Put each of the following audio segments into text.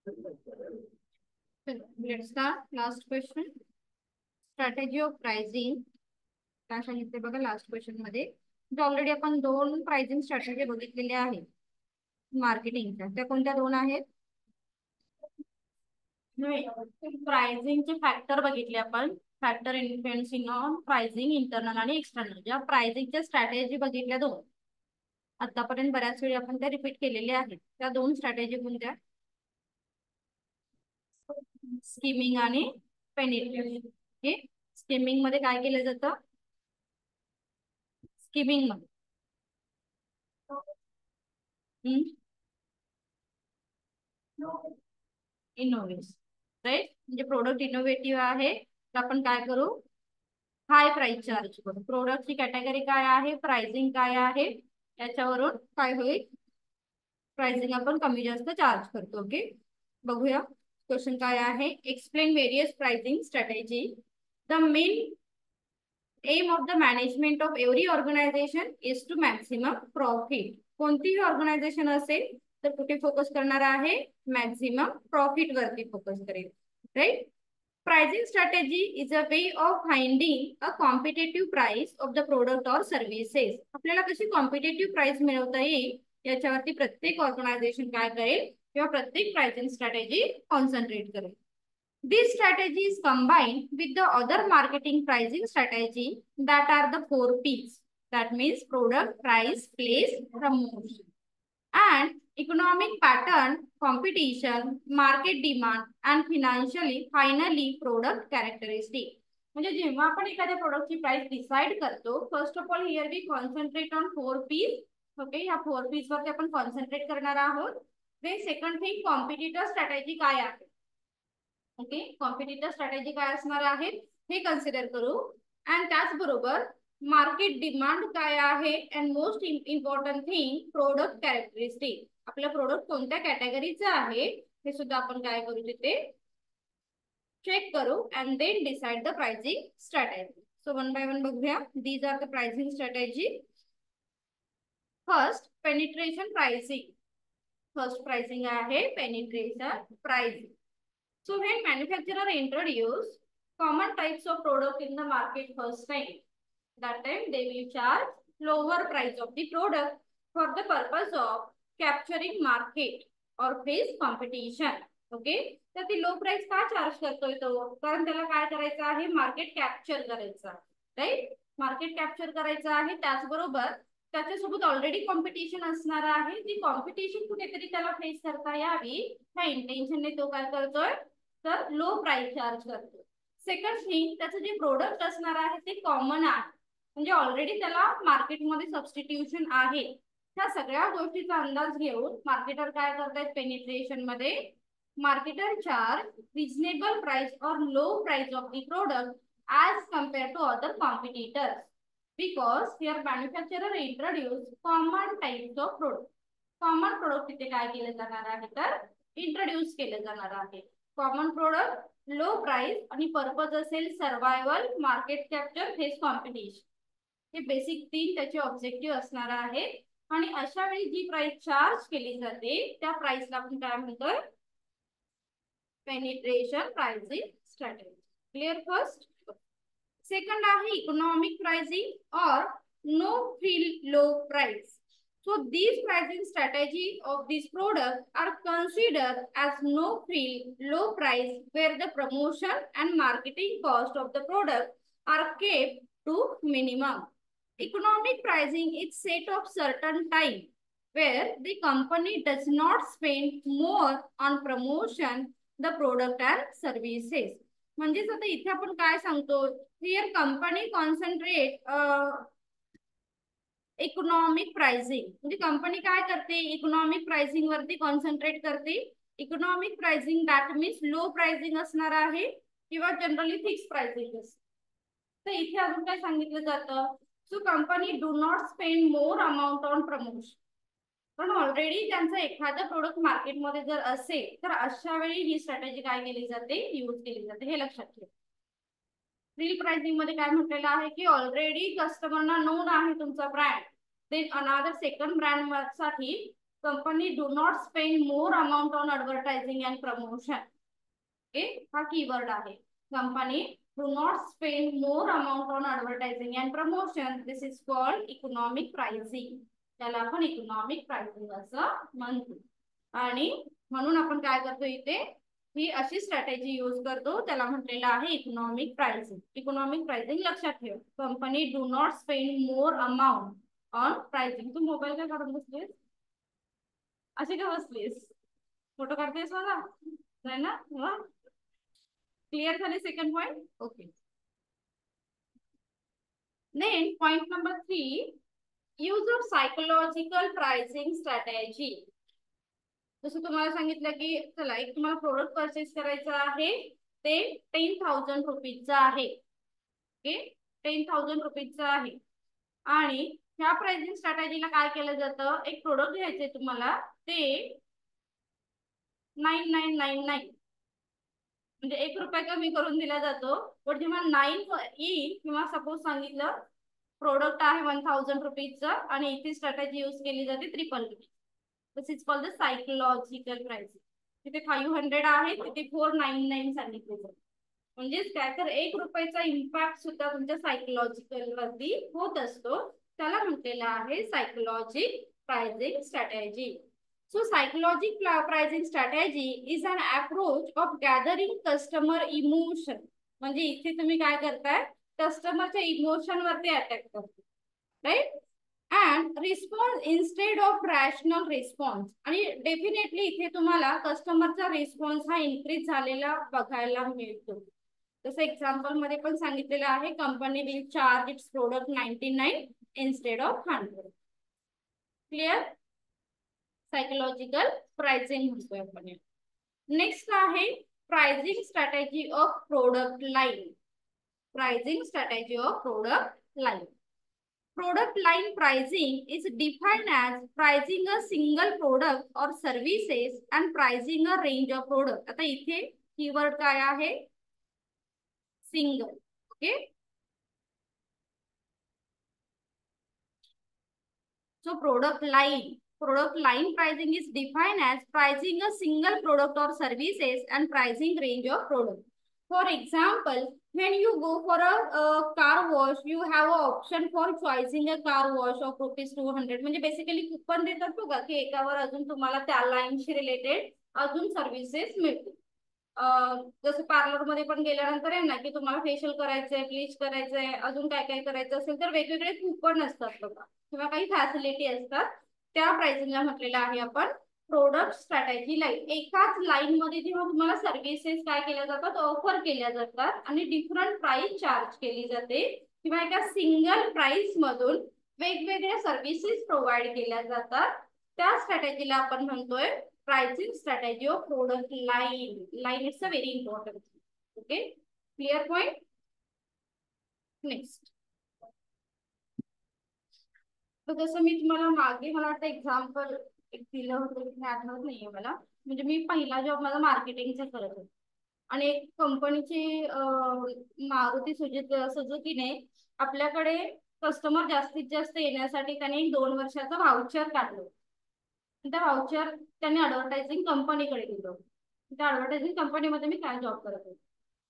Let's start. Last question. Strategy of pricing. काय सांगितले बघा लास्ट क्वेश्चन मध्ये. ऑलरेडी आपण दोन प्राइसिंग स्ट्रॅटेजी बघितलेल्या आहेत मार्केटिंगच्या. त्या कोणत्या दोन आहेत? प्राइसिंगचे फॅक्टर बघितले आपण. Factor influencing on pricing internal आणि एक्सटर्नल. ज्या प्राइसिंगच्या स्ट्रॅटेजी बघितल्या दोन. आतापर्यंत बऱ्याच वेळी आपण त्या रिपीट केलेल्या आहेत. त्या दोन स्ट्रॅटेजी कोणत्या? स्कीमिंग आणि पेनिट्रेशन. हे स्कीमिंग मध्ये काय केलं जातं? स्कीमिंग मध्ये इनोव्हेशन, राईट. म्हणजे प्रोडक्ट इनोव्हेटिव्ह आहे तर आपण काय करू? हाय प्राइस चार्ज करू. प्रोडक्टची कॅटेगरी काय आहे, प्राइसिंग काय आहे, याच्यावरून काय होईल? प्राइसिंग आपण कमी जास्त चार्ज करतो. ओके, बघूया क्वेश्चन काय आहे. Explain various pricing strategy. The main aim of the management of every organisation is to maximum profit. कोणतीही ऑर्गनायझेशन असेल तर कुठे फोकस करणार आहे? मॅक्सिमम प्रॉफिट वरती फोकस करेल, right. Pricing strategy is a way of finding a competitive price of the product or services. आपल्याला कशी कॉम्पिटेटिव्ह प्राइस मिळवता येईल याच्यावरती प्रत्येक ऑर्गनायझेशन काय करेल किंवा प्रत्येक प्राइसिंग स्ट्रॅटेजी कॉन्सन्ट्रेट करेल. This strategy is combined with the other marketing pricing strategy that are the 4 P's. That means product, price, place, promotion. And economic pattern, competition, market demand, and finally product characteristic. म्हणजे जेव्हा आपण एखाद्या प्रोडक्टची price decide करतो, first of all here we concentrate on 4 P's. Okay, या 4 P's वरती आपण concentrate करणार आहोत. Then second thing, competitor strategy काय आहे. ओके, कॉम्पिटिटर स्ट्रॅटेजी काय असणार आहे हे कन्सिडर करू. आणि त्याचबरोबर मार्केट डिमांड काय आहे, and most important thing product characteristic. आपला प्रोडक्ट कोणत्या कॅटेगरीचा आहे हे सुद्धा आपण काय करू तिथे चेक करू. And then decide the pricing strategy. So one by one बघूया. These are the pricing strategy. First, penetration pricing. First pricing आहे penetration pricing. So when manufacturer introduce common types of product in the market first time, that time they will charge lower price of the product for the purpose of capturing market or face competition. Okay, तर ती low price का charge करतोय तो? कारण त्याला काय करायचं आहे, मार्केट कॅप्चर करायचं, राईट. मार्केट कॅप्चर करायचं आहे. त्याचबरोबर त्याच्यासोबत ऑलरेडी कॉम्पिटिशन असणार आहे. ती कॉम्पिटिशन कुठेतरी त्याला फेस करता यावी ह्या इंटेन्शनने तो काय करतोय, तर लो प्राइस चार्ज करतो. सेकंड थिंग, त्याचं जे प्रोडक्ट असणार आहे ते कॉमन आहे, म्हणजे ऑलरेडी त्याला मार्केटमध्ये सबस्टिट्यूशन आहे. ह्या सगळ्या गोष्टीचा अंदाज घेऊन मार्केटर काय करतायत पेनिट्रेशन मध्ये, मार्केटर चार्ज रिजनेबल प्राइस और low price of the product as compared to other competitors because here manufacturer introduce common types of product. Common product तिथे काय केलं जाणार आहे, तर इंट्रोड्यूस केलं जाणार आहे. कॉमन प्रोडक्ट, लो प्राइस आणि पर्पज असेल survival, market capture, face competition. हे बेसिक 3 त्याचे ऑब्जेक्टिव्ह असणार आहेत. आणि अशा वेळी जी प्राइस चार्ज केली जाते त्या प्राइसला आपण काय म्हणतोय, penetration pricing strategy. Clear first. Second आहे इकॉनॉमिक प्राइसिंग और no frill low price. So these pricing strategy of this product are considered as no frill, low price, where the promotion and marketing cost of the product are kept to minimum. Economic pricing is set of certain time where the company does not spend more on promotion the product and services. म्हणजेच आता इथे आपण काय सांगतो, here company concentrate economic pricing. म्हणजे company काय करते, economic pricing वरती कॉन्सन्ट्रेट करते. Economic pricing that means low pricing असणार आहे किंवा जनरली फिक्स प्राइसिंग असते. तर इथे अजून काय सांगितलं जातं, so company do not spend more amount on promotion. पण ऑलरेडी त्यांचं एखादं प्रोडक्ट मार्केटमध्ये जर असेल तर अशा वेळी ही स्ट्रॅटेजी काय केली जाते, यूज केली जाते. हे लक्षात ठेवा. फ्री प्राइसिंग मध्ये काय म्हटलेलं आहे की ऑलरेडी कस्टमरना नोन आहे तुमचा brand, then another second brand साठी company do not spend more amount on advertising and promotion. Okay, हा कीवर्ड आहे. Company do not spend more amount on advertising and promotion. This is called economic pricing. त्याला आपण economic pricing असं म्हणतो. आणि म्हणून आपण काय करतो इथे, ही अशी स्ट्रॅटेजी यूज करतो, त्याला म्हटलेलं आहे इकॉनॉमिक प्राइसिंग. इकॉनॉमिक प्राइसिंग लक्षात ठेव. Company do not spend more amount on pricing. तू मोबाईल काय काढून बसलीस, अशी का बसलीस, फोटो काढतेस मला नाही ना. क्लिअर झाले second point. Okay, then point number 3, use of psychological pricing strategy. जसं तुम्हाला सांगितलं की चला एक तुम्हाला प्रोडक्ट परचेस करायचं आहे, ते 10,000 रुपीजचं आहे. ओके, 10,000 रुपीजचं आहे. आणि ह्या प्राइसिंग स्ट्रॅटेजीला काय केलं जातं, एक प्रोडक्ट घ्यायचंय तुम्हाला, ते 9999 म्हणजे 1 रुपया कमी करून दिला जातो. पण जेव्हा 9 येईल किंवा सपोज सांगितलं प्रोडक्ट आहे 1000 रुपीजचं आणि इथे स्ट्रॅटेजी यूज केली जाते 333. This is called the psychological pricing. तिथे 500 आहे, तिथे 499 सांगितले जाते. म्हणजेच काय तर 1 रुपयाचा इम्पॅक्ट सुद्धा तुमच्या सायकोलॉजिकल वरती होत असतो. त्याला म्हटलेलं आहे psychologic pricing strategy. So psychological pricing strategy is an approach of gathering customer emotion. म्हणजे इथे तुम्ही काय करताय, कस्टमरच्या इमोशन वरती अटॅक करतो, right, and response instead of rational response. आणि डेफिनेटली इथे तुम्हाला कस्टमरचा रिस्पॉन्स हा इन्क्रीज झालेला बघायला मिळतो. जसं एक्झाम्पल मध्ये पण सांगितलेलं आहे, company will charge it's product 99 instead of 100. Clear. Psychological pricing म्हणतोय आपण. नेक्स्ट आहे pricing strategy of product line. Pricing strategy of product line. Product line pricing is defined as pricing a single product or services and pricing a range of product. आता इथे keyword काय आहे, single. Okay, so product line pricing is defined as pricing a single product or services and pricing range of product. For example, when you go for a car wash, you have an option for choosing a car wash of ₹200. म्हणजे basically coupon देतात बघा की एकावर अजून तुम्हाला त्या लाईनशी related अजून services मिळतील. जसं पार्लर मध्ये पण गेल्यानंतर आहे ना की तुम्हाला फेशियल करायचंय, ब्लीच करायचंय, अजून काय काय करायचं असेल तर वेगवेगळे कुपन असतात बघा किंवा काही फॅसिलिटी असतात. त्या प्राइसिंगला म्हटलेलं आहे आपण प्रोडक्ट स्ट्रॅटेजी लाईन. एकाच लाईन मध्ये जेव्हा तुम्हाला सर्व्हिसेस काय केल्या जातात, ऑफर केल्या जातात आणि डिफरंट प्राइस चार्ज केली जाते किंवा एका सिंगल प्राइस मधून वेगवेगळ्या सर्व्हिसेस प्रोव्हाइड केल्या जातात, त्या स्ट्रॅटेजीला आपण म्हणतोय pricing strategy of product line. Line it's a very important. Okay, clear point. Next, तर जसं मी तुम्हाला मागे मला वाटतं एक्झाम्पल एक दिलं होतं, आठवत नाहीये मला. म्हणजे मी पहिला जॉब माझा मार्केटिंगचा करत होते आणि एक कंपनीची मारुती सुझुकीने आपल्याकडे कस्टमर जास्तीत जास्त येण्यासाठी त्याने 2 वर्षाचं व्हाउचर काढलं. त्या व्हाउचर त्यांनी ऍडव्हर्टायझिंग कंपनीकडे दिलं. त्या ऍडव्हर्टायझिंग कंपनीमध्ये मी काय जॉब करत होते.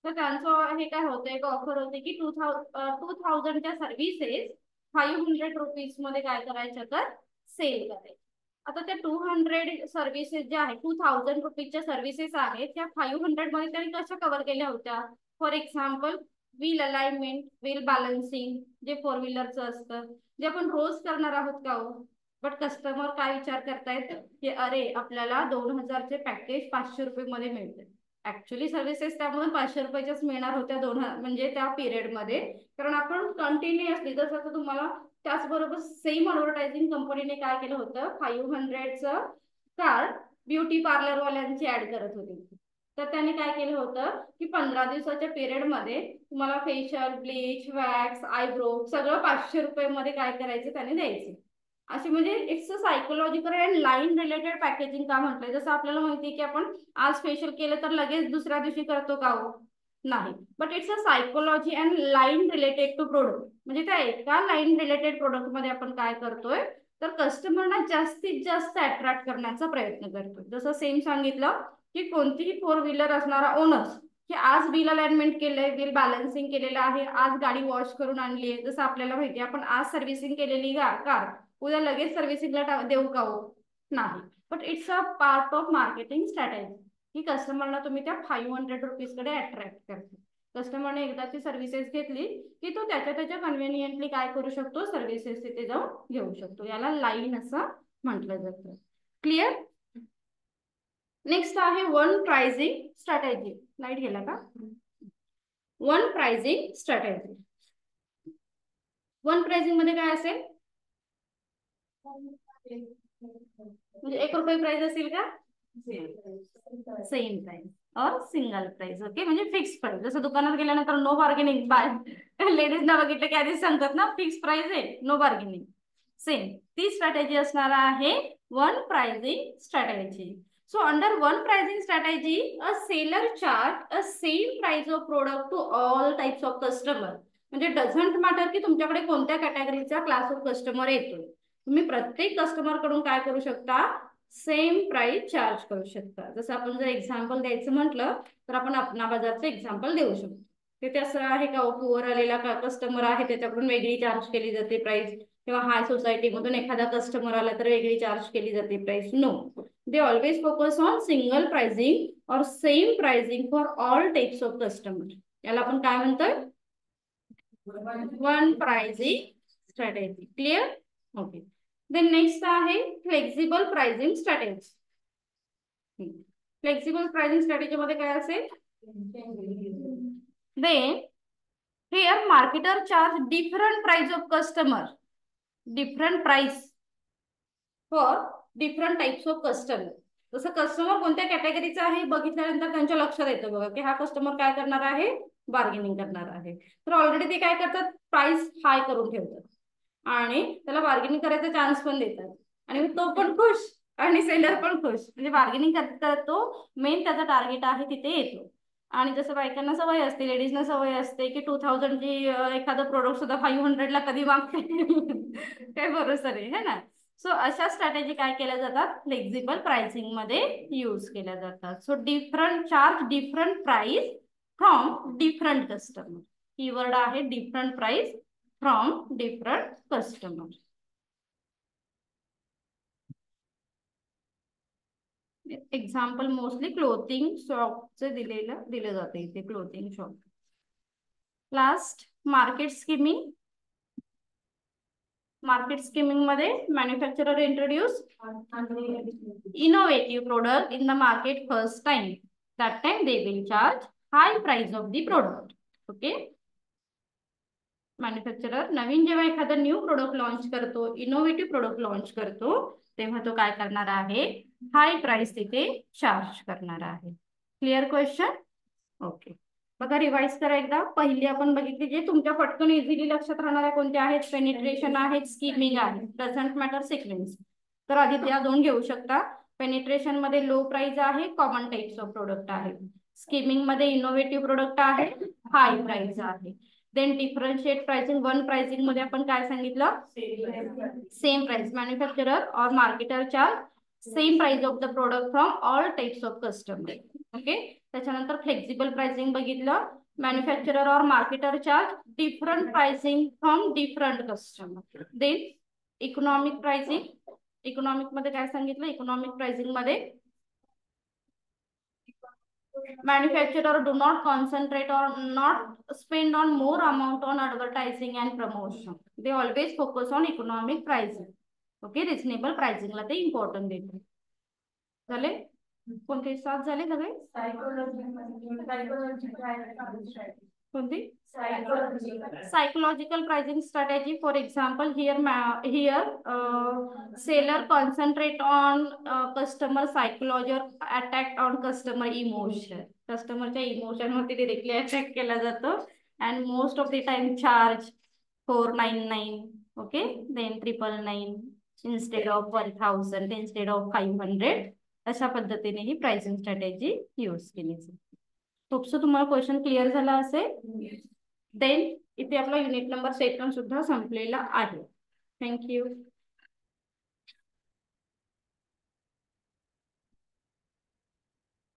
तर त्यांचं हे काय होतं, एक ऑफर होते की 2000च्या सर्व्हिसेस 500 रुपीज मध्ये काय करायचं तर सेल करायचं. आता त्या 200 सर्व्हिसेस ज्या आहेत, 2000 रुपीजच्या सर्व्हिसेस आहेत, त्या 500 मध्ये त्यांनी कशा कव्हर केल्या होत्या. For example, wheel alignment, wheel balancing, जे 4 व्हीलरचं असतं, जे आपण रोज करणार आहोत का हो. बट कस्टमर काय विचार करतायत की अरे आपल्याला 2000चे पॅकेज 500 रुपये मध्ये मिळते. ऍक्च्युअली सर्व्हिसेस त्यामुळे 500 रुपयाच्याच मिळणार होत्या म्हणजे त्या पिरियड मध्ये, कारण आपण कंटिन्युअसली जसं आता तुम्हाला त्याचबरोबर सेम ऍडव्हर्टायझिंग कंपनीने काय केलं होतं, 500चं कार्ड ब्युटी पार्लर वाल्यांची ऍड करत होती. तर त्यांनी काय केलं होतं की 15 दिवसाच्या पिरियड मध्ये तुम्हाला फेशियल, ब्लीच, वॅक्स, आयब्रो सगळं 500 रुपये मध्ये काय करायचं त्याने द्यायचं. अशी म्हणजे it's a psychological and line related packaging का म्हटलंय. जसं आपल्याला माहिती आहे की आपण आज फेशियल केलं तर लगेच दुसऱ्या दिवशी करतो का हो, नाही. But it's a psychology and line related to product. म्हणजे त्या एका लाईन रिलेटेड प्रोडक्ट मध्ये आपण काय करतोय तर कस्टमरना जास्तीत जास्त अट्रॅक्ट करण्याचा प्रयत्न करतो. जसं सेम सांगितलं की कोणतीही 4 व्हीलर असणारा ओनर्स की आज बिल अलाइनमेंट केलंय, बिल बॅलन्सिंग केलेलं आहे, आज गाडी वॉश करून आणली आहे. जसं आपल्याला माहिती आहे आपण आज सर्व्हिसिंग केलेली कार उद्या लगेच सर्व्हिसिंगला देऊ का हो? नाही. But it's a part of marketing strategy की कस्टमरला तुम्ही त्या 500 रुपीजकडे अट्रॅक्ट करता. कस्टमरने एकदाची सर्व्हिसेस घेतली की तो त्याच्या कन्व्हिनियंटली काय करू शकतो, सर्व्हिसेस तिथे जाऊन घेऊ शकतो. याला लाईन असं म्हटलं जातं. क्लिअर? नेक्स्ट आहे वन प्राइसिंग स्ट्रॅटेजी. लाईट गेला का? One pricing strategy. One pricing मध्ये काय असेल? म्हणजे 1 रुपये प्राइस असेल का? सेम प्राइस और सिंगल प्राइस. ओके, म्हणजे फिक्स प्राइस. जसं दुकानात गेल्यानंतर नो बार्गेनिंग बाय लेडीज ना बघितलं की आधीच सांगतात ना फिक्स प्राइस आहे, नो बार्गेनिंग. सेम ती स्ट्रॅटेजी असणार आहे one pricing strategy. So under one pricing strategy, a seller charge a same price of product to all types of customer. म्हणजे डझंट मॅटर की तुमच्याकडे कोणत्या कॅटेगरीचा क्लास ऑफ कस्टमर येतो, तुम्ही प्रत्येक कस्टमर कडून काय करू शकता, सेम प्राइस चार्ज करू शकता. जसं आपण जर एक्झाम्पल द्यायचं म्हटलं तर आपण अपना बाजारचं एक्झाम्पल देऊ शकतो. ते असं आहे का पुअर आलेला कस्टमर आहे त्याच्याकडून वेगळी चार्ज केली जाते प्राइस, किंवा हाय सोसायटी मधून एखादा कस्टमर आला तर वेगळी चार्ज केली जाते price? No. They always focus on single pricing or same pricing for all types of customer. याला आपण काय म्हणतोय? One pricing strategy. Clear? Okay. Then next आहे flexible pricing strategy. Flexible pricing strategy मध्ये काय असेल? Then here marketer charge different price of customer, different price for different types of customer. जसं customer कोणत्या कॅटेगरीचा आहे बघितल्यानंतर त्यांच्या लक्षात येतं बघा की हा कस्टमर काय करणार आहे, बार्गेनिंग करणार आहे. तर ऑलरेडी ते काय करतात, प्राइस हाय करून ठेवतात आणि त्याला बार्गेनिंग करायचा चान्स पण देतात आणि तो पण खुश आणि सेलर पण खुश. म्हणजे बार्गेनिंग करत तो मेन त्याचा टार्गेट आहे तिथे येतो. आणि जसं बायकांना सवय असते, लेडीजना सवय असते की 2000 ची एखादं प्रोडक्ट सुद्धा 500 ला कधी मागते काय भरोसा नाही है ना. सो अशा स्ट्रॅटेजी काय केल्या जातात, फ्लेक्झिबल प्राइसिंग मध्ये यूज केल्या जातात. So different charge different price from different customer. Keyword आहे different price from different customer. Example mostly clothing शॉपचे दिले जाते इथे. Clothing shop. Last market skimming. Market skimming मध्ये manufacturer introduce innovative product in the market first time. That time they will charge high price of the product. Okay. Manufacturer नवीन जेव्हा एखादा new product launch करतो, innovative product launch करतो, तेव्हा तो काय करणार आहे, हाय प्राइस तिथे चार्ज करणार आहे. Clear question? ओके. बघा रिवाइज करा एकदा. पहिली आपण बघितली जे तुमच्या पटकन इझिली लक्षात राहणाऱ्या कोणत्या आहेत, पेनिट्रेशन आहेत, स्कीमिंग आहे. Doesn't matter sequence. तर आधी त्या दोन घेऊ शकता. पेनिट्रेशन मध्ये लो प्राइस आहे, कॉमन टाइप्स ऑफ प्रोडक्ट आहे. स्कीमिंग मध्ये इनोव्हेटिव्ह प्रोडक्ट आहे, हाय प्राइस आहे. Then differentiate pricing. One pricing मध्ये आपण काय सांगितलं, सेम प्राइस. मॅन्युफॅक्चरर और marketer charge same price of the product from all types of customer. Okay. त्याच्यानंतर फ्लेक्झिबल प्राइसिंग बघितलं. मॅन्युफॅक्चरर और marketer charge different pricing from different customer. Then economic pricing. Economic मध्ये काय सांगितलं, इकॉनॉमिक प्राइसिंग मध्ये manufacturer do not concentrate or not spend on more amount on advertising and promotion. They always focus on economic pricing. Okay, reasonable pricing ला ते important देते. झाले कोणते 7 झाले सगळे? कोणती? Psychological pricing strategy. For example, here seller concentrate on customer psychology or attack on customer emotion. कस्टमरच्या emotion वरती डिरेक्टली अटॅक केला जातो. and most of the time charge 499. okay, then 999 instead of 1000, instead of 500. अशा पद्धतीने ही pricing strategy use केली जाते. Hopes तुम्हाला question clear झाला असेल. देन इथे आपला युनिट नंबर 2 सुद्धा संपलेला आहे. थँक्यू.